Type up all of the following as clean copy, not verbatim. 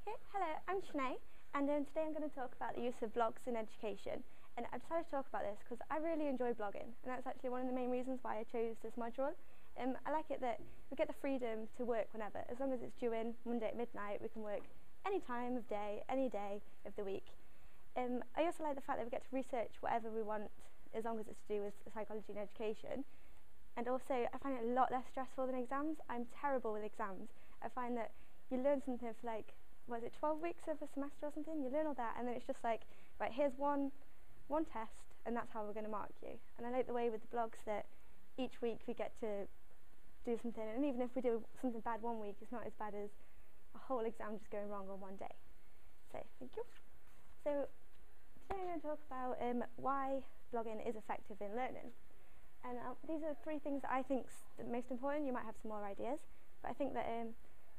Okay, hello, I'm Shanae, and today I'm going to talk about the use of blogs in education. And I decided to talk about this because I really enjoy blogging, and that's actually one of the main reasons why I chose this module. I like it that we get the freedom to work whenever, as long as it's due in Monday at midnight. We can work any time of day, any day of the week. I also like the fact that we get to research whatever we want, as long as it's to do with psychology and education. And also, I find it a lot less stressful than exams. I'm terrible with exams. I find that you learn something for 12 weeks of a semester or something? You learn all that, and then it's just like, right, here's one test, and that's how we're going to mark you. And I like the way with the blogs that each week we get to do something, and even if we do something bad one week, it's not as bad as a whole exam just going wrong on one day. So, thank you. So, today I'm going to talk about why blogging is effective in learning. And these are three things that I think are the most important. You might have some more ideas, but I think that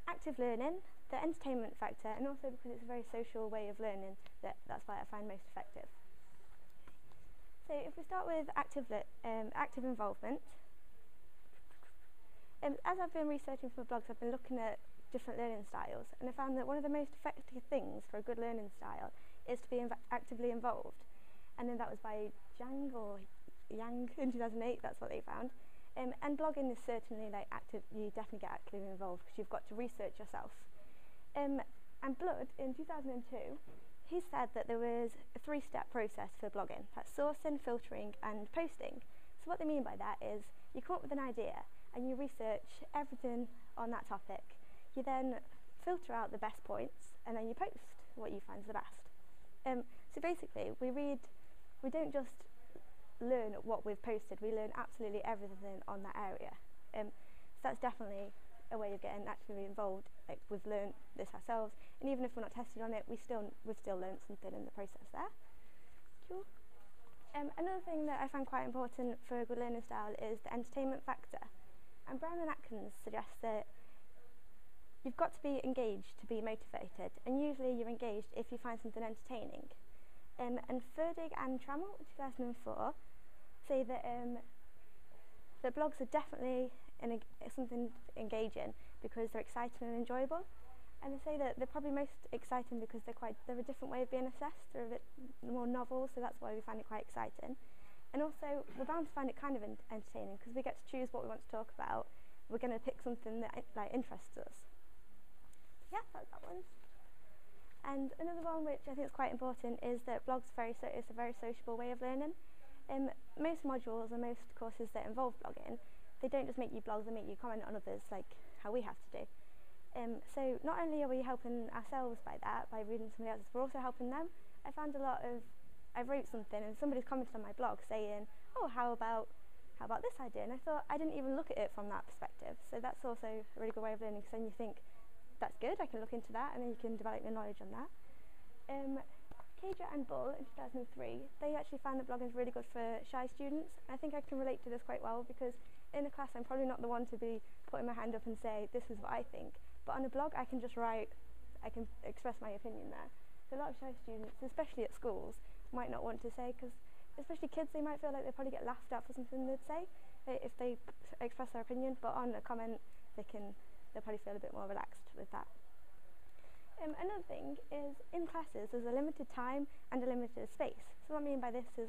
active learning, the entertainment factor, and also because it's a very social way of learning, that's why I find most effective. So if we start with active involvement, as I've been researching for blogs, I've been looking at different learning styles, and I found that one of the most effective things for a good learning style is to be actively involved. And then that was by Yang in 2008, that's what they found. And blogging is certainly you definitely get actively involved because you've got to research yourself. And Blood, in 2002, he said that there was a three-step process for blogging. That's sourcing, filtering, and posting. So what they mean by that is you come up with an idea and you research everything on that topic. You then filter out the best points and then you post what you find is the best. So basically, we don't just learn what we've posted, we learn absolutely everything on that area. So that's definitely a way of getting actively involved. We've learned this ourselves, and even if we're not tested on it, we've still learned something in the process there. Cool. Another thing that I find quite important for a good learning style is the entertainment factor. And Brown and Atkins suggests that you've got to be engaged to be motivated, and usually you're engaged if you find something entertaining. And Ferdig and Trammell, 2004, say that blogs are definitely something engaging because they're exciting and enjoyable. And they say that they're probably most exciting because they're a different way of being assessed. They're a bit more novel, so that's why we find it quite exciting. And also, we're bound to find it kind of entertaining because we get to choose what we want to talk about. We're going to pick something that interests us. Yeah, that's that one. And another one which I think is quite important is that blogs it's a very sociable way of learning. Most modules and most courses that involve blogging, they don't just make you blog, they make you comment on others like how we have to do. So not only are we helping ourselves by reading somebody else's, we're also helping them. I wrote something and somebody's commented on my blog saying, oh, how about this idea? And I thought, I didn't even look at it from that perspective. So that's also a really good way of learning, because then you think, that's good, I can look into that, and then you can develop your knowledge on that. Cager and Bull in 2003, they actually found that blogging is really good for shy students. I think I can relate to this quite well because in a class I'm probably not the one to be putting my hand up and say this is what I think, but on a blog I can just write, I can express my opinion there. So a lot of shy students, especially at schools, might not want to say, because especially kids, they might feel like they probably get laughed at for something they'd say if they express their opinion, but on a comment they'll probably feel a bit more relaxed with that. Another thing is, in classes there's a limited time and a limited space. So what I mean by this is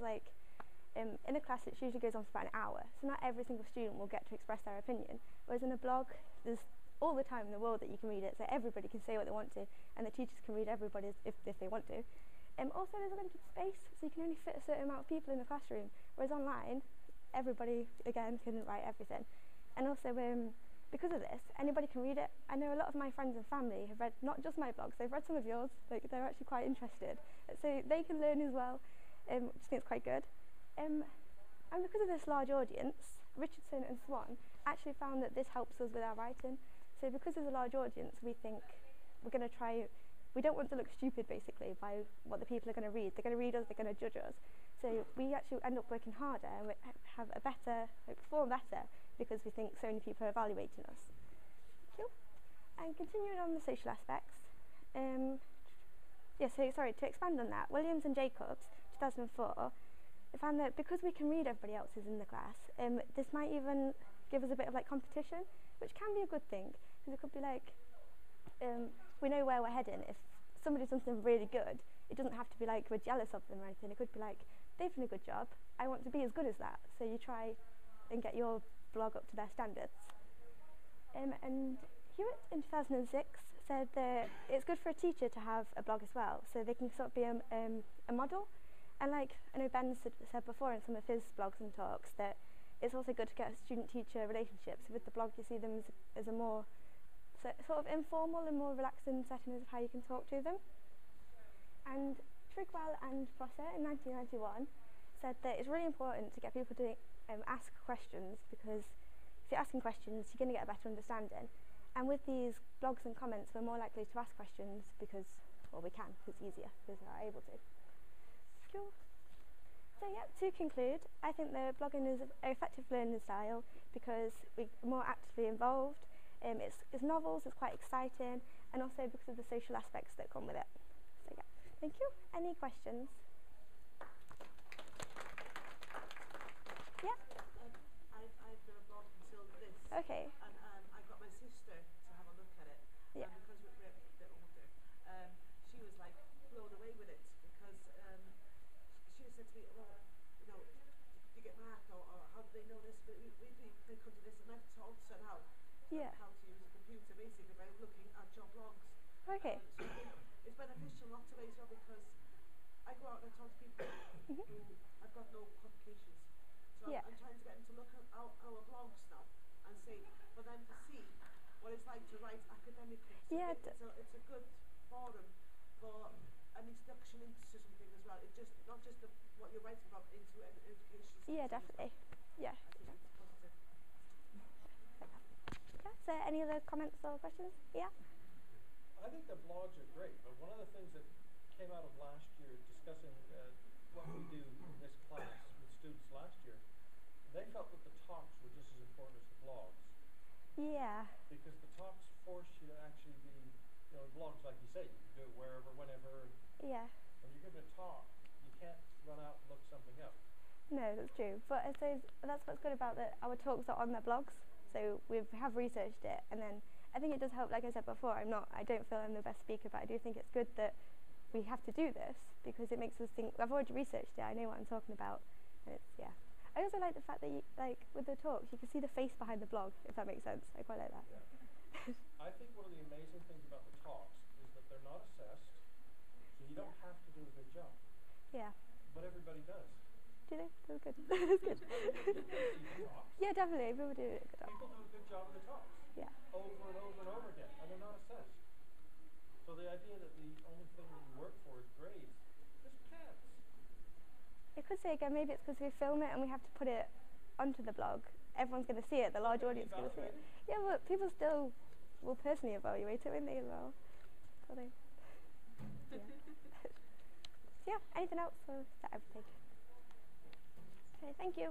in a class it usually goes on for about an hour, so not every single student will get to express their opinion, whereas in a blog there's all the time in the world that you can read it, so everybody can say what they want to, and the teachers can read everybody's if they want to. Also there's a limited space, so you can only fit a certain amount of people in the classroom, whereas online everybody again can write everything. And also because of this, anybody can read it. I know a lot of my friends and family have read not just my blogs, they've read some of yours, they're actually quite interested. So they can learn as well, which I think is quite good. And because of this large audience, Richardson and Swan actually found that this helps us with our writing. So because there's a large audience, we think we don't want to look stupid basically by what the people are going to read. They're going to read us, they're going to judge us. So we actually end up working harder and we perform better because we think so many people are evaluating us. Cool. And continuing on the social aspects, to expand on that, Williams and Jacobs, 2004, they found that because we can read everybody else's in the class, this might even give us a bit of competition, which can be a good thing, because it could be we know where we're heading. If somebody's done something really good, it doesn't have to be like we're jealous of them or anything. It could be like, they've done a good job, I want to be as good as that. So you try and get your blog up to their standards. And Hewitt in 2006 said that it's good for a teacher to have a blog as well, so they can sort of be a model. And like I know Ben said before in some of his blogs and talks, that it's also good to get student-teacher relationships. With the blog you see them as a more sort of informal and more relaxing setting of how you can talk to them. And Trigwell and Prosser in 1991 said that it's really important to get people to ask questions, because if you're asking questions you're going to get a better understanding. And with these blogs and comments we're more likely to ask questions because, well, we can, because it's easier, because we're able to. Cool. So yeah, to conclude, I think that blogging is an effective learning style because we're more actively involved. It's novels, it's quite exciting, and also because of the social aspects that come with it. So yeah, thank you. Any questions? Yeah? I've never blog until this. Okay. And I got my sister to have a look at it. Yeah. And because we're a bit older, she was like blown away with it, because she said to me, well, you know, did you get marked, or how do they know this? But they come to this, and I've taught her how to use a computer, basically by looking at your blogs. Okay. So it's beneficial in lots of ways, because I go out and I talk to people who have got no qualifications. So I'm trying to get them to look at our blogs now and say, for them to see what it's like to write academically. So Yeah. it's a good forum for an introduction into something as well. It's just not just what you're writing about, into an education system. Yeah, definitely. Yeah. I think it's positive. Yeah. So any other comments or questions? Yeah. I think the blogs are great, but one of the things that came out of last year, discussing what we do in this class with students last year, they felt that the talks were just as important as the blogs. Yeah. Because the talks force you to actually be, you know, blogs, like you say, you can do it wherever, whenever. Yeah. When you're giving a talk, you can't run out and look something up. No, that's true. But I suppose that's what's good about our talks are on their blogs. So we have researched it, and then I think it does help. Like I said before, I don't feel I'm the best speaker, but I do think it's good that we have to do this, because it makes us think. I've already researched it. I know what I'm talking about, and it's I also like the fact that with the talks you can see the face behind the blog, if that makes sense. I quite like that. Yeah. I think one of the amazing things about the talks is that they're not assessed, so you don't have to do a good job. Yeah. But everybody does. Do they? That's good. That's good. Yeah, definitely. People do a good job. People do a good job of the talks. Yeah. Over and over and over again, and they're not assessed. So the idea that the only thing that you work for is grades just can't. It could say again, maybe it's because we film it and we have to put it onto the blog. Everyone's going to see it. The large audience is going to see it. Yeah, but people still will personally evaluate it, won't they, as well? So they, yeah. Anything else? Or is that everything? Okay, thank you.